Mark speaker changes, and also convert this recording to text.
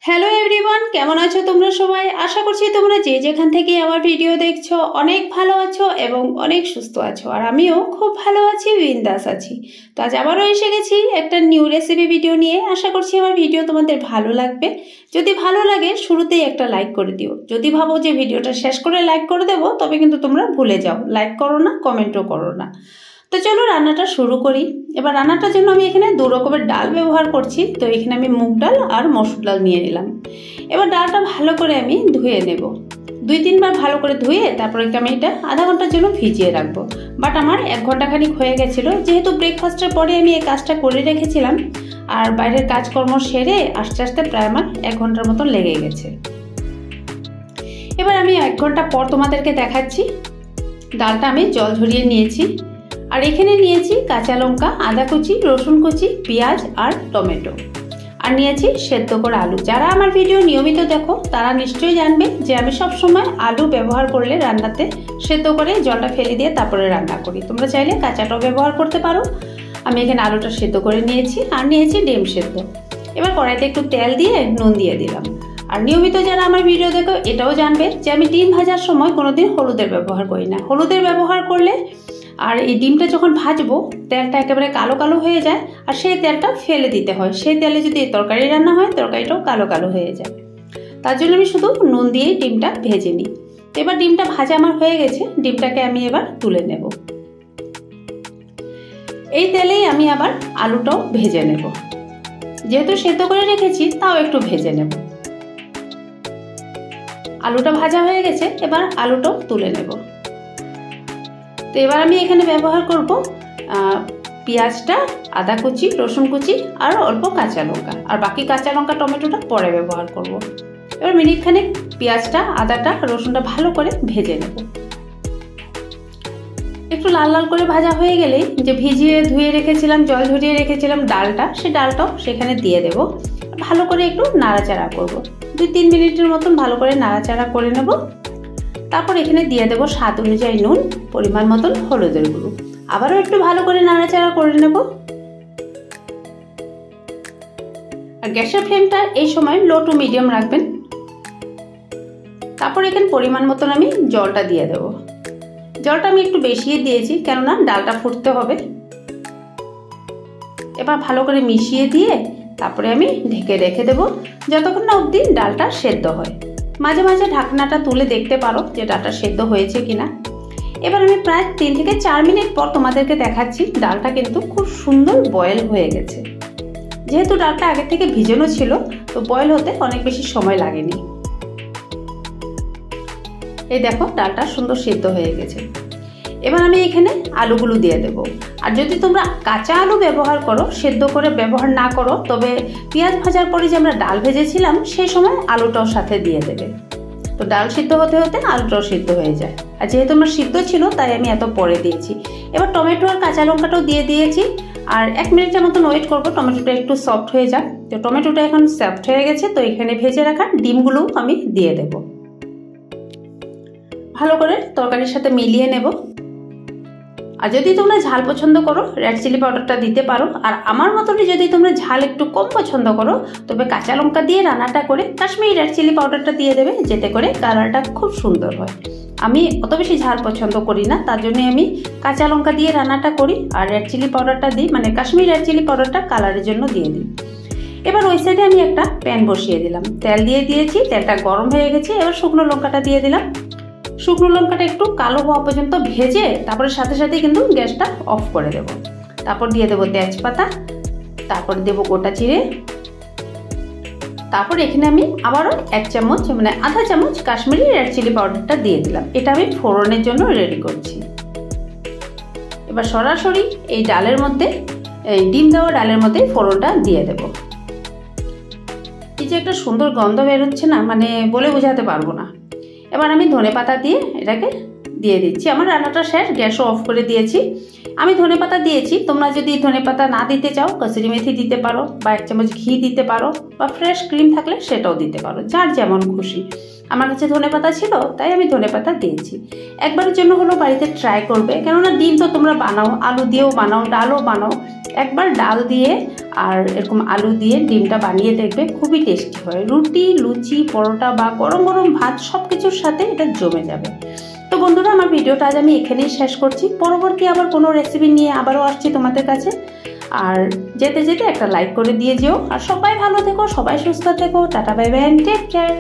Speaker 1: Hello everyone, কেমন আছো তোমরা সবাই? আশা করছি তোমরা যে যেখান থেকে আমার ভিডিও দেখছো অনেক ভালো আছো এবং অনেক সুস্থ আছো। আর আমিও খুব ভালো আছি, বিন্দাস আছি। তো আজ আবারও এসে গেছি একটা নিউ রেসিপি ভিডিও নিয়ে। আশা করছি আমার ভিডিও তোমাদের ভালো লাগবে। যদি ভালো লাগে শুরুতেই একটা লাইক করে দিও। যদি ভাবো যে ভিডিওটা শেষ করে লাইক করে দেবো, তবে কিন্তু তোমরা ভুলে যাও, লাইক করো না, কমেন্টও করো না। তো চলো রান্নাটা শুরু করি। এবার রান্নাটার জন্য আমি এখানে দু রকমের ডাল ব্যবহার করছি। তো এখানে আমি মুগ ডাল আর মসুর ডাল নিয়ে নিলাম। এবার ডালটা ভালো করে আমি ধুয়ে নেব। 2-3 বার ভালো করে ধুয়ে তারপরে আমি এটা আধা ঘন্টার জন্য ভিজিয়ে রাখবো। বাট আমার 1 ঘন্টা খানিক হয়ে গেছিলো, যেহেতু ব্রেকফাস্টের পরে আমি এই কাজটা করে রেখেছিলাম। আর বাইরের কাজকর্ম সেরে আস্তে আস্তে প্রায় আমার 1 ঘন্টার মতন লেগে গেছে। এবার আমি 1 ঘন্টা পর তোমাদেরকে দেখাচ্ছি। ডালটা আমি জল ঝরিয়ে নিয়েছি। আর এখানে নিয়েছি কাঁচা লঙ্কা, আদা কুচি, রসুন কুচি, পেঁয়াজ আর টমেটো। আর নিয়েছি সেদ্ধ করা আলু। যারা আমার ভিডিও নিয়মিত দেখো তারা নিশ্চয়ই জানবে যে আমি সবসময় আলু ব্যবহার করলে রান্নাতে সেদ্ধ করে জলটা ফেলে দিয়ে তারপরে রান্না করি। তোমরা চাইলে কাঁচাটাও ব্যবহার করতে পারো। আমি এখানে আলুটা সেদ্ধ করে নিয়েছি আর নিয়েছি ডিম সেদ্ধ। এবার কড়াইতে একটু তেল দিয়ে নুন দিয়ে দিলাম। আর নিয়মিত যারা আমার ভিডিও দেখো এটাও জানবে যে আমি ডিম ভাজার সময় কোনোদিন হলুদের ব্যবহার করি না। হলুদের ব্যবহার করলে আর এই ডিমটা যখন ভাজবো তেলটা একেবারে কালো কালো হয়ে যায়, আর সেই তেলটা ফেলে দিতে হয়। সেই তেলে যদি তরকারি রান্না হয় তরকারিটাও কালো কালো হয়ে যায়। তার জন্য আমি শুধু নুন দিয়েই ডিমটা ভেজে নিই। এবার ডিমটা ভাজা আমার হয়ে গেছে, ডিমটাকে আমি এবার তুলে নেব। এই তেলেই আমি আবার আলুটাও ভেজে নেব। যেহেতু সেদ্ধ করে রেখেছি তাও একটু ভেজে নেব। আলুটা ভাজা হয়ে গেছে, এবার আলুটাও তুলে নেব। তো এবার আমি এখানে ব্যবহার করব পেঁয়াজটা, আদা কুচি, রসুন কুচি আর অল্প কাঁচা লঙ্কা। আর বাকি কাঁচা লঙ্কা টমেটোটা পরে ব্যবহার করব। এবার মিনিটখানেক পেঁয়াজটা, আদাটা, রসুনটা ভালো করে ভেজে নেব। একটু লাল লাল করে ভাজা হয়ে গেলেই যে ভিজিয়ে ধুয়ে রেখেছিলাম, জল ঝরিয়ে রেখেছিলাম ডালটা, সেই ডালটাও সেখানে দিয়ে দেব। ভালো করে একটু নাড়াচাড়া করব। 2-3 মিনিটের মতন ভালো করে নাড়াচাড়া করে নেব। তারপর এখানে দিয়ে দেবো স্বাদ অনুযায়ী নুন, পরিমাণ মতন হলুদের গুঁড়ো। আবারও একটু ভালো করে নাড়াচাড়া করে নেব। আর গ্যাসের ফ্লেমটা এই সময় লো টু মিডিয়াম রাখবেন। তারপর এখানে পরিমাণ মতন আমি জলটা দিয়ে দেব। জলটা আমি একটু বেশিই দিয়েছি, কেননা ডালটা ফুটতে হবে। এবার ভালো করে মিশিয়ে দিয়ে তারপরে আমি ঢেকে রেখে দেব যতক্ষণ না অবধি ডালটা সেদ্ধ হয়। মাঝে মাঝে ঢাকনাটা তুলে দেখতে পারো যে ডালটা সেদ্ধ হয়েছে কিনা। এবার আমি প্রায় 3 থেকে 4 মিনিট পর তোমাদেরকে দেখাচ্ছি। ডালটা কিন্তু খুব সুন্দর বয়েল হয়ে গেছে। যেহেতু ডালটা আগে থেকে ভিজানো ছিল, তো বয়েল হতে অনেক বেশি সময় লাগেনি। এই দেখো ডালটা সুন্দর সেদ্ধ হয়ে গেছে। এবার আমি এখানে আলুগুলো দিয়ে দেব। আর যদি তোমরা কাঁচা আলু ব্যবহার করো, সেদ্ধ করে ব্যবহার না করো, তবে পেঁয়াজ ভাজার পরে যে আমরা ডাল ভেজেছিলাম সেই সময় আলুটাও সাথে দিয়ে দেবে। তো ডাল সিদ্ধ হতে হতে আলুটাও সিদ্ধ হয়ে যায়। আর যেহেতু আমার সিদ্ধ ছিল তাই আমি এত পরে দিয়েছি। এবার টমেটো আর কাঁচা লঙ্কাটাও দিয়ে দিয়েছি। আর 1 মিনিটের মতন ওয়েট করবো টমেটোটা একটু সফট হয়ে যাক। তো টমেটোটা এখন সফট হয়ে গেছে, তো এখানে ভেজে রাখা ডিমগুলোও আমি দিয়ে দেব। ভালো করে তরকারির সাথে মিলিয়ে নেব। আর যদি তোমরা ঝাল পছন্দ করো রেড চিলি পাউডারটা দিতে পারো। আর আমার মতনই যদি তোমরা ঝাল একটু কম পছন্দ করো, তবে কাঁচা লঙ্কা দিয়ে রান্নাটা করে কাশ্মীরি রেড চিলি পাউডারটা দিয়ে দেবে, যেতে করে কালারটা খুব সুন্দর হয়। আমি অত বেশি ঝাল পছন্দ করি না, তার জন্য আমি কাঁচা লঙ্কা দিয়ে রান্নাটা করি। আর রেড চিলি পাউডারটা দিই, মানে কাশ্মীরি রেড চিলি পাউডারটা কালারের জন্য দিয়ে দিই। এবার ওই সাইডে আমি একটা প্যান বসিয়ে দিলাম, তেল দিয়ে দিয়েছি। তেলটা গরম হয়ে গেছে। এবার শুকনো লঙ্কাটা দিয়ে দিলাম। শুকনো লঙ্কাটা একটু কালো হওয়া পর্যন্ত ভেজে তারপরে সাথে সাথে কিন্তু গ্যাসটা অফ করে দেব। তারপর দিয়ে দেবো তেজপাতা, তারপর দেবো গোটা জিরে। তারপর এখানে আমি আবারও 1 চামচ, মানে আধা চামচ কাশ্মীরি রেড চিলি পাউডারটা দিয়ে দিলাম। এটা আমি ফোড়নের জন্য রেডি করছি। এবার সরাসরি এই ডালের মধ্যে, এই ডিম দেওয়া ডালের মধ্যে ফোড়নটা দিয়ে দেব। এই যে একটা সুন্দর গন্ধ বেরোচ্ছে না, মানে বলে বোঝাতে পারবো না। এবার আমি ধনেপাতা দিয়ে এটাকে দিয়ে দিচ্ছি। আমার রান্নাটা শেষ, গ্যাসও অফ করে দিয়েছি। আমি ধনেপাতা দিয়েছি, তোমরা যদি ধনেপাতা না দিতে চাও কসুরি মেথি দিতে পারো, বা 1 চামচ ঘি দিতে পারো, বা ফ্রেশ ক্রিম থাকলে সেটাও দিতে পারো, যার যেমন খুশি। আমার কাছে ধনেপাতা ছিল তাই আমি ধনেপাতা দিয়েছি। একবারের জন্য হলো বাড়িতে ট্রাই করবে, কেননা ডিম তো তোমরা বানাও, আলু দিয়েও বানাও, ডালও বানাও। একবার ডাল দিয়ে আর এরকম আলু দিয়ে ডিমটা বানিয়ে দেখবে, খুবই টেস্টি হয়। রুটি, লুচি, পরোটা বা গরম গরম ভাত সব কিছুর সাথে এটা জমে যাবে। তো বন্ধুরা, আমার ভিডিওটা আজ আমি এখানেই শেষ করছি। পরবর্তী আবার কোনো রেসিপি নিয়ে আবারও আসছি তোমাদের কাছে। আর যেতে যেতে একটা লাইক করে দিয়ে যেও। আর সবাই ভালো থেকো, সবাই সুস্থ থেকো। Ta-ta, bye bye, take care.